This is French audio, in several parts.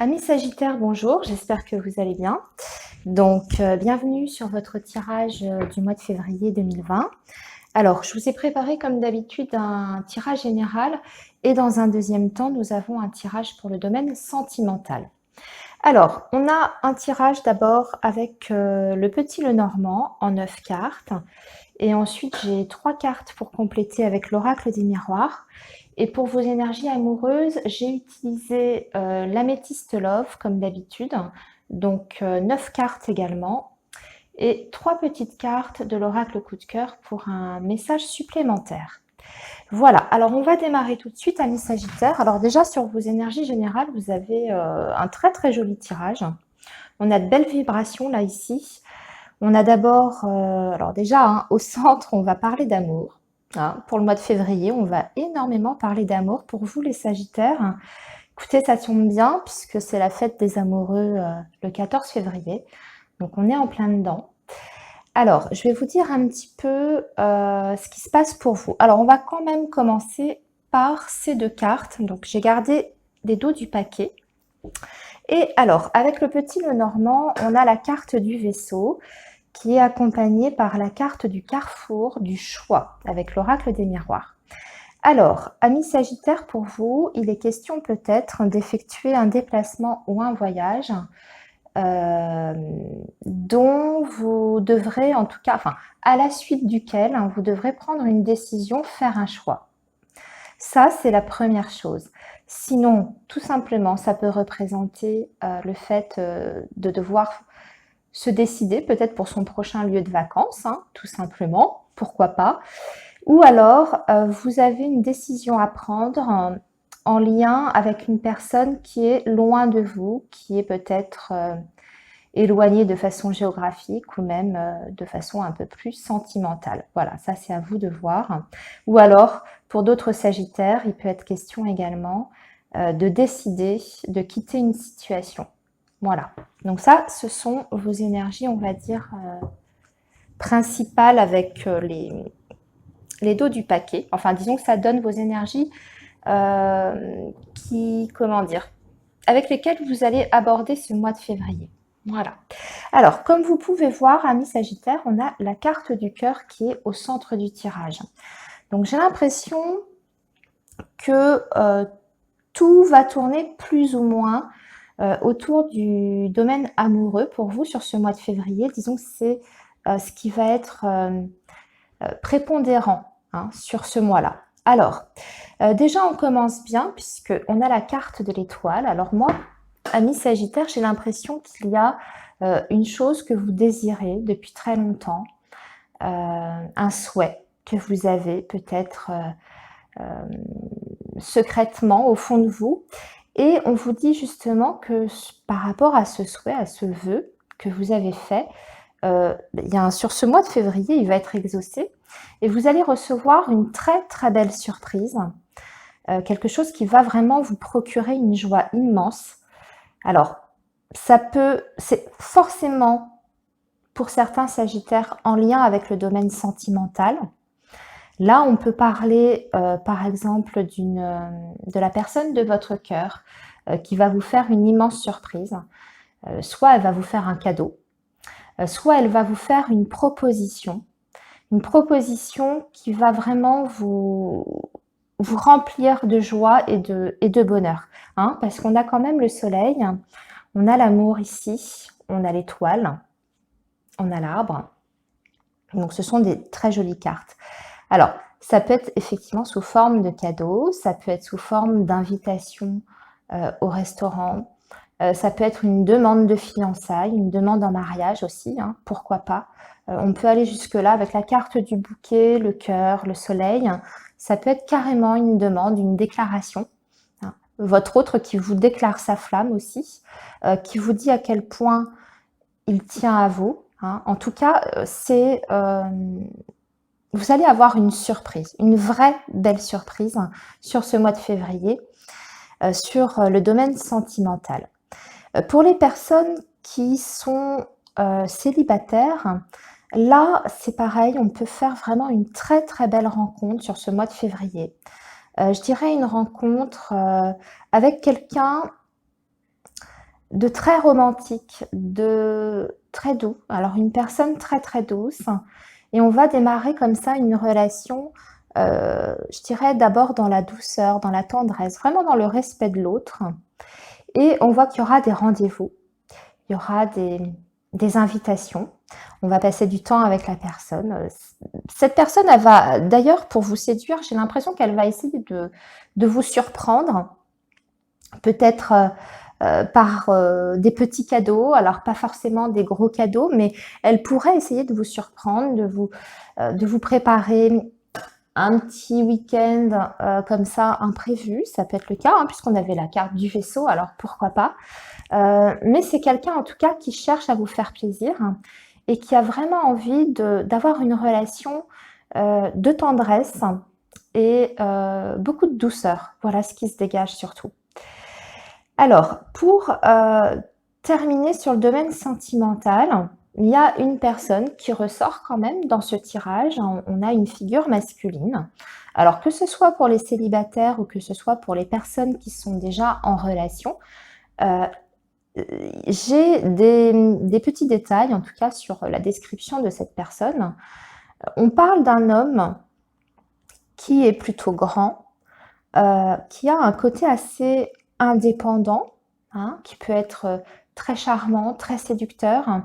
Amis Sagittaires, bonjour, j'espère que vous allez bien. Bienvenue sur votre tirage du mois de février 2020. Alors, je vous ai préparé comme d'habitude un tirage général et dans un deuxième temps, nous avons un tirage pour le domaine sentimental. Alors, on a un tirage d'abord avec le petit Lenormand en 9 cartes. Et ensuite, j'ai 3 cartes pour compléter avec l'oracle des miroirs. Et pour vos énergies amoureuses, j'ai utilisé l'améthyste Love comme d'habitude. 9 cartes également. Et 3 petites cartes de l'oracle coup de cœur pour un message supplémentaire. Voilà, alors on va démarrer tout de suite, amis Sagittaires. Alors déjà, sur vos énergies générales, vous avez un très très joli tirage. On a de belles vibrations là ici. On a d'abord, alors déjà, au centre, on va parler d'amour. Pour le mois de février, on va énormément parler d'amour. Pour vous, les Sagittaires, écoutez, ça tombe bien puisque c'est la fête des amoureux le 14 février. Donc, on est en plein dedans. Alors, je vais vous dire un petit peu ce qui se passe pour vous. Alors, on va quand même commencer par ces 2 cartes. Donc, j'ai gardé des dos du paquet. Et alors, avec le petit Lenormand, on a la carte du vaisseau qui est accompagnée par la carte du carrefour du choix avec l'oracle des miroirs. Alors, amis Sagittaires, pour vous, il est question peut-être d'effectuer un déplacement ou un voyage dont vous devrez, en tout cas, enfin, à la suite duquel vous devrez prendre une décision, faire un choix. Ça, c'est la première chose. Sinon, tout simplement, ça peut représenter le fait de devoir se décider peut-être pour son prochain lieu de vacances, tout simplement, pourquoi pas. Ou alors, vous avez une décision à prendre en lien avec une personne qui est loin de vous, qui est peut-être éloignée de façon géographique ou même de façon un peu plus sentimentale. Voilà, ça c'est à vous de voir. Ou alors, pour d'autres Sagittaires, il peut être question également de décider de quitter une situation. Voilà, donc ça, ce sont vos énergies, on va dire, principales avec les dos du paquet. Enfin, disons que ça donne vos énergies comment dire, avec lesquelles vous allez aborder ce mois de février. Voilà. Alors, comme vous pouvez voir, amis Sagittaires, on a la carte du cœur qui est au centre du tirage. Donc, j'ai l'impression que tout va tourner plus ou moins autour du domaine amoureux pour vous sur ce mois de février. Disons que c'est ce qui va être prépondérant sur ce mois-là. Alors, déjà on commence bien puisqu'on a la carte de l'étoile. Alors moi, amis Sagittaire, j'ai l'impression qu'il y a une chose que vous désirez depuis très longtemps, un souhait que vous avez peut-être secrètement au fond de vous. Et on vous dit justement que par rapport à ce souhait, à ce vœu que vous avez fait, sur ce mois de février, il va être exaucé et vous allez recevoir une très très belle surprise, quelque chose qui va vraiment vous procurer une joie immense. Alors, c'est forcément pour certains Sagittaires en lien avec le domaine sentimental. Là, on peut parler, par exemple, de la personne de votre cœur qui va vous faire une immense surprise. Soit elle va vous faire un cadeau, soit elle va vous faire une proposition qui va vraiment vous remplir de joie et de bonheur. Parce qu'on a quand même le soleil, on a l'amour ici, on a l'étoile, on a l'arbre. Donc ce sont des très jolies cartes. Alors, ça peut être effectivement sous forme de cadeau, ça peut être sous forme d'invitation au restaurant, ça peut être une demande de fiançailles, une demande en mariage aussi, pourquoi pas. On peut aller jusque-là avec la carte du bouquet, le cœur, le soleil. Ça peut être carrément une demande, une déclaration. Votre autre qui vous déclare sa flamme aussi, qui vous dit à quel point il tient à vous. En tout cas, vous allez avoir une surprise, une vraie belle surprise sur ce mois de février, sur le domaine sentimental. Pour les personnes qui sont célibataires, là, c'est pareil, on peut faire vraiment une très très belle rencontre sur ce mois de février. Je dirais une rencontre avec quelqu'un de très romantique, de très doux. Alors une personne très, très douce et on va démarrer comme ça une relation, je dirais d'abord dans la douceur, dans la tendresse, vraiment dans le respect de l'autre et on voit qu'il y aura des rendez-vous, il y aura des invitations. On va passer du temps avec la personne. Cette personne, elle va d'ailleurs pour vous séduire, j'ai l'impression qu'elle va essayer de vous surprendre, peut-être par des petits cadeaux, alors pas forcément des gros cadeaux, mais elle pourrait essayer de vous surprendre, de vous préparer un petit week-end comme ça imprévu, ça peut être le cas, hein, puisqu'on avait la carte du vaisseau, alors pourquoi pas. Mais c'est quelqu'un en tout cas qui cherche à vous faire plaisir et qui a vraiment envie d'avoir une relation de tendresse et beaucoup de douceur. Voilà ce qui se dégage surtout. Alors, pour terminer sur le domaine sentimental, il y a une personne qui ressort quand même dans ce tirage. On a une figure masculine. Alors, que ce soit pour les célibataires ou que ce soit pour les personnes qui sont déjà en relation, j'ai des petits détails, en tout cas, sur la description de cette personne. On parle d'un homme qui est plutôt grand, qui a un côté assez indépendant, hein, qui peut être très charmant, très séducteur,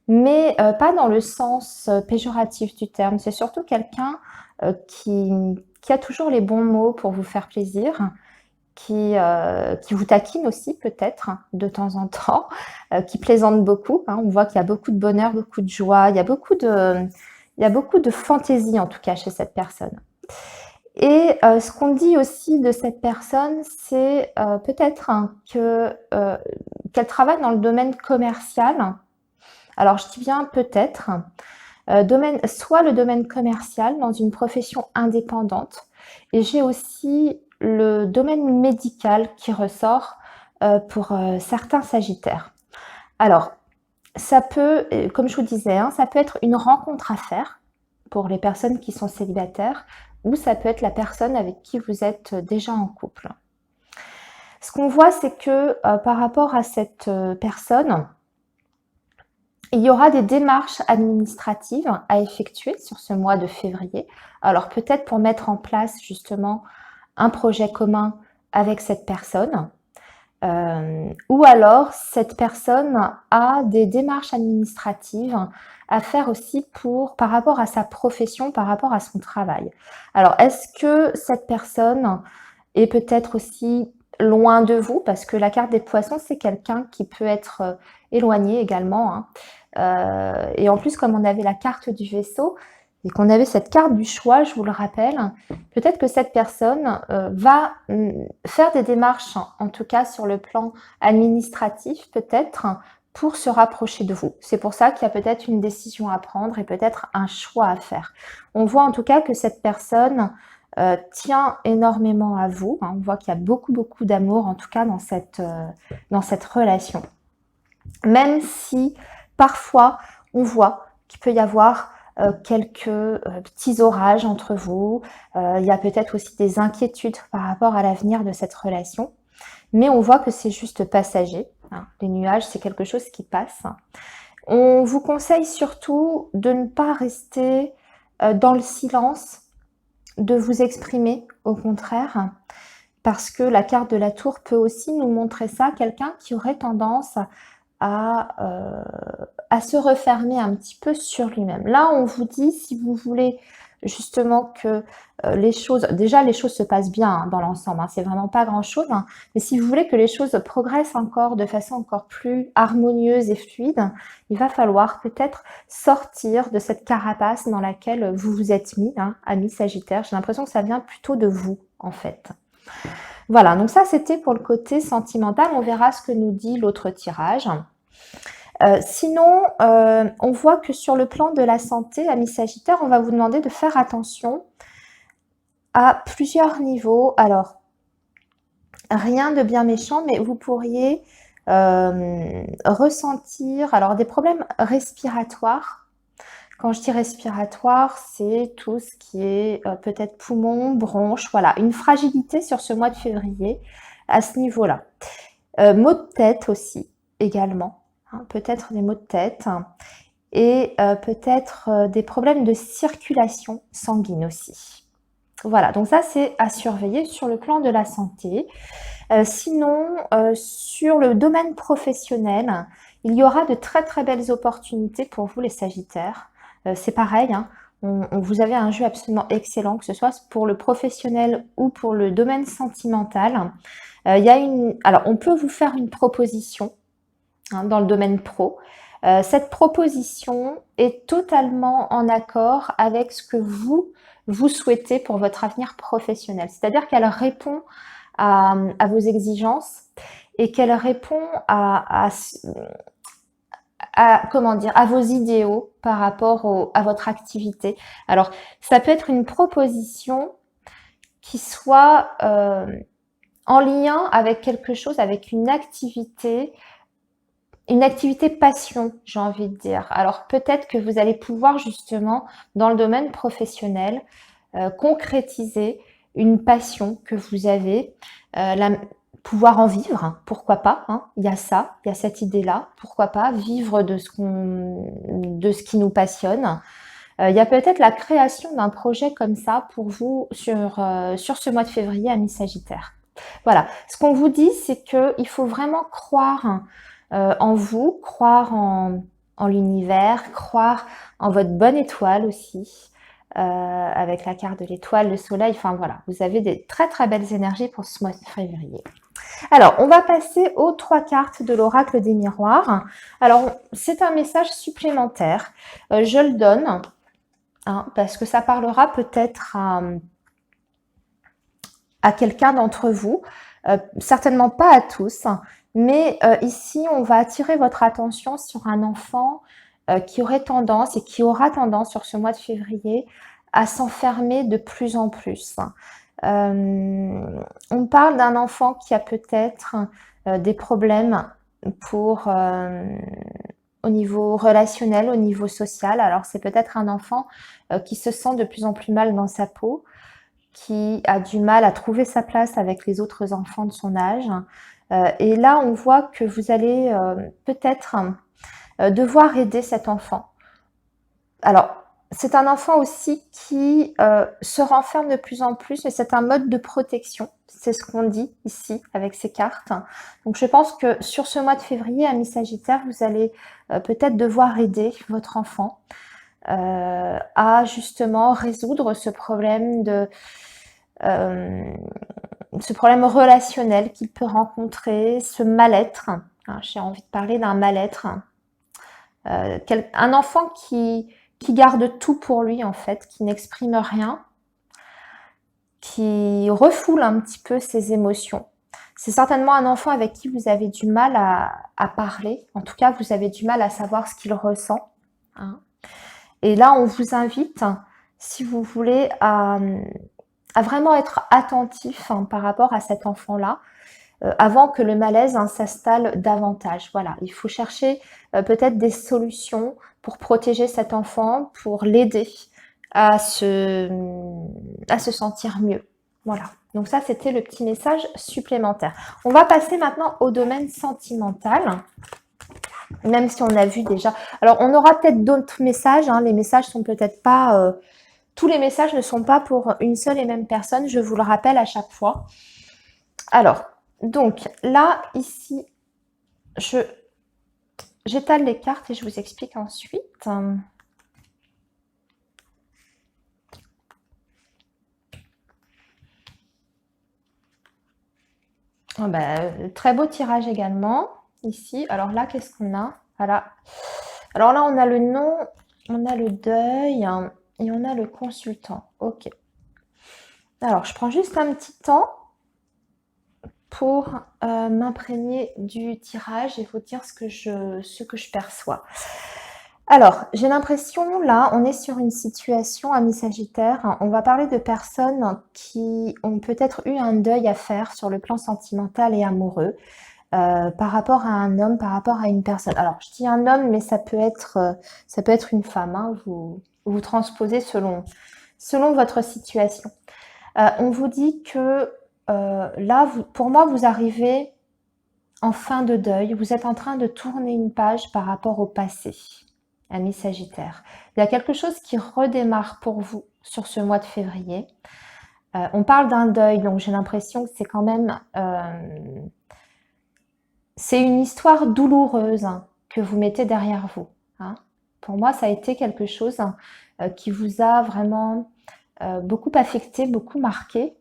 mais pas dans le sens péjoratif du terme. C'est surtout quelqu'un qui a toujours les bons mots pour vous faire plaisir, qui vous taquine aussi peut-être de temps en temps, qui plaisante beaucoup. Hein. On voit qu'il y a beaucoup de bonheur, beaucoup de joie, il y a beaucoup de fantaisie en tout cas chez cette personne. Et ce qu'on dit aussi de cette personne, c'est peut-être qu'elle travaille dans le domaine commercial. Alors je dis bien peut-être, soit le domaine commercial dans une profession indépendante, et j'ai aussi le domaine médical qui ressort pour certains sagittaires. Alors, ça peut, comme je vous disais, hein, ça peut être une rencontre à faire pour les personnes qui sont célibataires, ou ça peut être la personne avec qui vous êtes déjà en couple. Ce qu'on voit, c'est que par rapport à cette personne, il y aura des démarches administratives à effectuer sur ce mois de février. Alors peut-être pour mettre en place justement un projet commun avec cette personne. Ou alors cette personne a des démarches administratives à faire aussi par rapport à sa profession, par rapport à son travail. Alors est-ce que cette personne est peut-être aussi loin de vous? Parce que la carte des poissons, c'est quelqu'un qui peut être éloigné également. Hein. Et en plus, comme on avait la carte du vaisseau et qu'on avait cette carte du choix, je vous le rappelle, peut-être que cette personne va faire des démarches, en tout cas sur le plan administratif, peut-être, pour se rapprocher de vous. C'est pour ça qu'il y a peut-être une décision à prendre et peut-être un choix à faire. On voit en tout cas que cette personne tient énormément à vous. Hein. On voit qu'il y a beaucoup, beaucoup d'amour, en tout cas dans cette relation. Même si parfois on voit qu'il peut y avoir quelques petits orages entre vous. Il y a peut-être aussi des inquiétudes par rapport à l'avenir de cette relation. Mais on voit que c'est juste passager. Hein. Les nuages, c'est quelque chose qui passe. On vous conseille surtout de ne pas rester dans le silence, de vous exprimer au contraire, parce que la carte de la tour peut aussi nous montrer ça, quelqu'un qui aurait tendance à se refermer un petit peu sur lui-même. Là, on vous dit, si vous voulez justement que les choses se passent bien hein, dans l'ensemble, hein, c'est vraiment pas grand-chose, hein, mais si vous voulez que les choses progressent encore de façon encore plus harmonieuse et fluide, il va falloir peut-être sortir de cette carapace dans laquelle vous vous êtes mis, hein, ami Sagittaire. J'ai l'impression que ça vient plutôt de vous, en fait. Voilà, donc ça c'était pour le côté sentimental. On verra ce que nous dit l'autre tirage. Sinon, on voit que sur le plan de la santé, ami Sagittaire, on va vous demander de faire attention à plusieurs niveaux. Alors, rien de bien méchant, mais vous pourriez ressentir des problèmes respiratoires. Quand je dis respiratoire, c'est tout ce qui est peut-être poumon, bronche, voilà, une fragilité sur ce mois de février à ce niveau-là. Maux de tête aussi, également, hein, peut-être des maux de tête et peut-être des problèmes de circulation sanguine aussi. Voilà, donc ça c'est à surveiller sur le plan de la santé. Sinon, sur le domaine professionnel, il y aura de très très belles opportunités pour vous les Sagittaires. C'est pareil, hein, vous avez un jeu absolument excellent, que ce soit pour le professionnel ou pour le domaine sentimental. Alors, on peut vous faire une proposition, hein, dans le domaine pro. Cette proposition est totalement en accord avec ce que vous souhaitez pour votre avenir professionnel. C'est-à-dire qu'elle répond à vos exigences et qu'elle répond comment dire, à vos idéaux par rapport à votre activité. Alors, ça peut être une proposition qui soit en lien avec quelque chose, avec une activité passion, j'ai envie de dire. Alors, peut-être que vous allez pouvoir justement, dans le domaine professionnel, concrétiser une passion que vous avez, pouvoir en vivre, hein, pourquoi pas, hein, il y a ça, il y a cette idée-là, pourquoi pas vivre de ce qui nous passionne. Il y a peut-être la création d'un projet comme ça pour vous sur ce mois de février à mi-Sagittaire. Voilà, ce qu'on vous dit, c'est qu'il faut vraiment croire en vous, croire en l'univers, croire en votre bonne étoile aussi, avec la carte de l'étoile, le soleil, enfin voilà, vous avez des très très belles énergies pour ce mois de février. Alors, on va passer aux 3 cartes de l'oracle des miroirs. Alors, c'est un message supplémentaire. Je le donne, hein, parce que ça parlera peut-être à quelqu'un d'entre vous, certainement pas à tous, mais ici, on va attirer votre attention sur un enfant qui aurait tendance et qui aura tendance sur ce mois de février à s'enfermer de plus en plus. On parle d'un enfant qui a peut-être des problèmes au niveau relationnel, au niveau social. Alors c'est peut-être un enfant qui se sent de plus en plus mal dans sa peau, qui a du mal à trouver sa place avec les autres enfants de son âge. Et là, on voit que vous allez peut-être devoir aider cet enfant. Alors, c'est un enfant aussi qui se renferme de plus en plus, et c'est un mode de protection. C'est ce qu'on dit ici avec ces cartes. Donc, je pense que sur ce mois de février, à mi-Sagittaire, vous allez peut-être devoir aider votre enfant à justement résoudre ce problème relationnel qu'il peut rencontrer, ce mal-être. J'ai envie de parler d'un mal-être. Un enfant qui garde tout pour lui en fait, qui n'exprime rien, qui refoule un petit peu ses émotions. C'est certainement un enfant avec qui vous avez du mal à parler. En tout cas, vous avez du mal à savoir ce qu'il ressent. Hein. Et là, on vous invite, si vous voulez, à vraiment être attentif par rapport à cet enfant-là, avant que le malaise s'installe davantage. Voilà, il faut chercher peut-être des solutions pour protéger cet enfant, pour l'aider à se sentir mieux. Voilà, donc ça c'était le petit message supplémentaire. On va passer maintenant au domaine sentimental, même si on a vu déjà. Alors on aura peut-être d'autres messages, hein. Les messages sont peut-être pas... tous les messages ne sont pas pour une seule et même personne, je vous le rappelle à chaque fois. Alors, donc là, ici, j'étale les cartes et je vous explique ensuite. Oh ben, très beau tirage également, ici. Alors là, qu'est-ce qu'on a? Voilà. Alors là, on a le nom, on a le deuil et on a le consultant. Ok. Alors, je prends juste un petit temps pour m'imprégner du tirage et vous dire ce que je perçois. Alors, j'ai l'impression, là, on est sur une situation à mi-Sagittaire. On va parler de personnes qui ont peut-être eu un deuil à faire sur le plan sentimental et amoureux par rapport à un homme, par rapport à une personne. Alors, je dis un homme, mais ça peut être une femme. Hein, vous transposez selon votre situation. On vous dit que là, pour moi, vous arrivez en fin de deuil, vous êtes en train de tourner une page par rapport au passé, ami Sagittaire. Il y a quelque chose qui redémarre pour vous sur ce mois de février. On parle d'un deuil, donc j'ai l'impression que c'est quand même... c'est une histoire douloureuse que vous mettez derrière vous. Hein. Pour moi, ça a été quelque chose qui vous a vraiment beaucoup affecté, beaucoup marqué.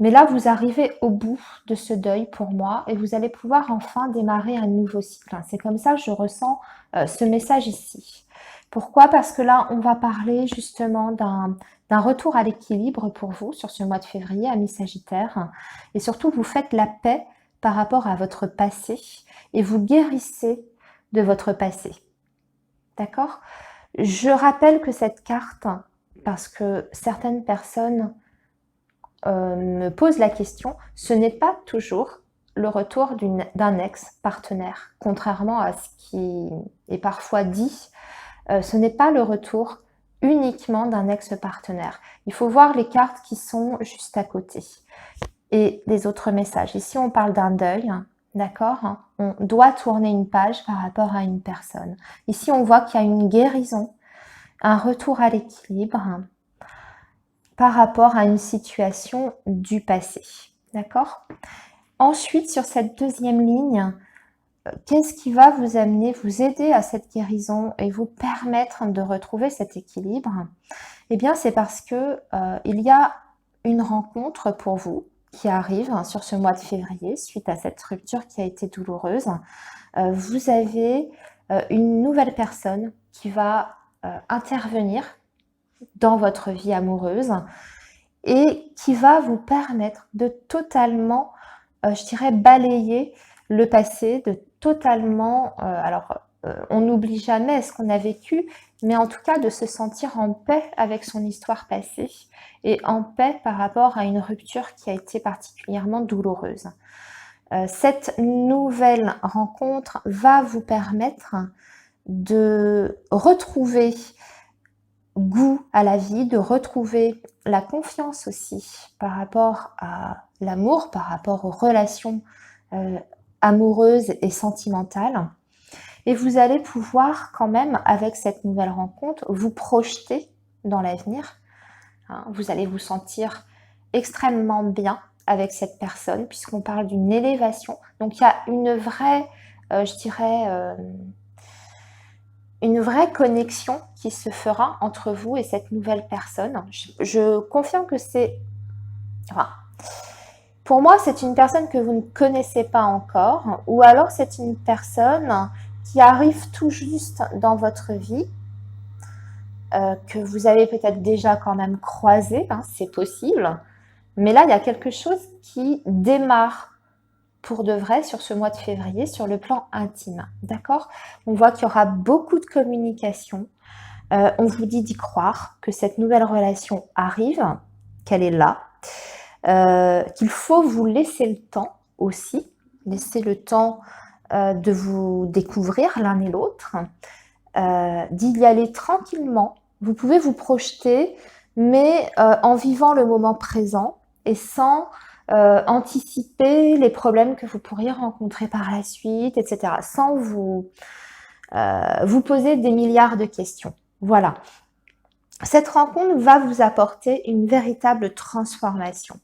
Mais là, vous arrivez au bout de ce deuil pour moi et vous allez pouvoir enfin démarrer un nouveau cycle. C'est comme ça que je ressens ce message ici. Pourquoi? Parce que là, on va parler justement d'un retour à l'équilibre pour vous sur ce mois de février, amis Sagittaire. Et surtout, vous faites la paix par rapport à votre passé et vous guérissez de votre passé. D'accord? Je rappelle que cette carte, parce que certaines personnes me posent la question, ce n'est pas toujours le retour d'un ex-partenaire. Contrairement à ce qui est parfois dit, ce n'est pas le retour uniquement d'un ex-partenaire. Il faut voir les cartes qui sont juste à côté et les autres messages. Ici, on parle d'un deuil, d'accord? On doit tourner une page par rapport à une personne. Ici, on voit qu'il y a une guérison, un retour à l'équilibre par rapport à une situation du passé, d'accord? Ensuite, sur cette deuxième ligne, qu'est-ce qui va vous amener, vous aider à cette guérison et vous permettre de retrouver cet équilibre? Eh bien, c'est parce que il y a une rencontre pour vous qui arrive sur ce mois de février suite à cette rupture qui a été douloureuse. Vous avez une nouvelle personne qui va intervenir dans votre vie amoureuse et qui va vous permettre de totalement, je dirais, balayer le passé, de totalement, on n'oublie jamais ce qu'on a vécu, mais en tout cas de se sentir en paix avec son histoire passée et en paix par rapport à une rupture qui a été particulièrement douloureuse. Cette nouvelle rencontre va vous permettre de retrouver goût à la vie, de retrouver la confiance aussi par rapport à l'amour, par rapport aux relations amoureuses et sentimentales. Et vous allez pouvoir quand même, avec cette nouvelle rencontre, vous projeter dans l'avenir. Hein, vous allez vous sentir extrêmement bien avec cette personne, puisqu'on parle d'une élévation. Donc il y a une vraie, je dirais, une vraie connexion qui se fera entre vous et cette nouvelle personne. Je confirme que c'est... Enfin, pour moi, c'est une personne que vous ne connaissez pas encore, ou alors c'est une personne qui arrive tout juste dans votre vie, que vous avez peut-être déjà quand même croisé, hein, c'est possible. Mais là, il y a quelque chose qui démarre pour de vrai sur ce mois de février, sur le plan intime. D'accord? On voit qu'il y aura beaucoup de communication. On vous dit d'y croire, que cette nouvelle relation arrive, qu'elle est là, qu'il faut vous laisser le temps aussi, laisser le temps de vous découvrir l'un et l'autre, d'y aller tranquillement. Vous pouvez vous projeter, mais en vivant le moment présent et sans anticiper les problèmes que vous pourriez rencontrer par la suite, etc. Sans vous poser des milliards de questions. Voilà. Cette rencontre va vous apporter une véritable transformation.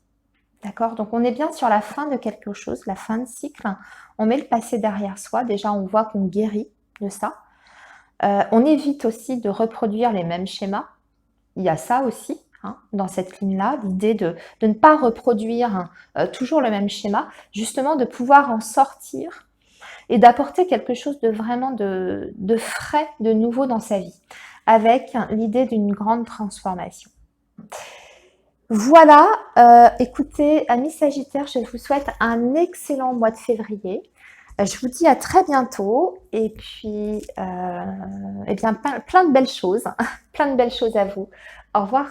D'accord? Donc, on est bien sur la fin de quelque chose, la fin de cycle. On met le passé derrière soi. Déjà, on voit qu'on guérit de ça. On évite aussi de reproduire les mêmes schémas. Il y a ça aussi, hein, dans cette ligne-là, l'idée de ne pas reproduire toujours le même schéma, justement de pouvoir en sortir et d'apporter quelque chose de vraiment de frais, de nouveau dans sa vie, avec l'idée d'une grande transformation. Voilà, écoutez, amis Sagittaires, je vous souhaite un excellent mois de février. Je vous dis à très bientôt et puis, eh bien, plein de belles choses, plein de belles choses à vous. Au revoir.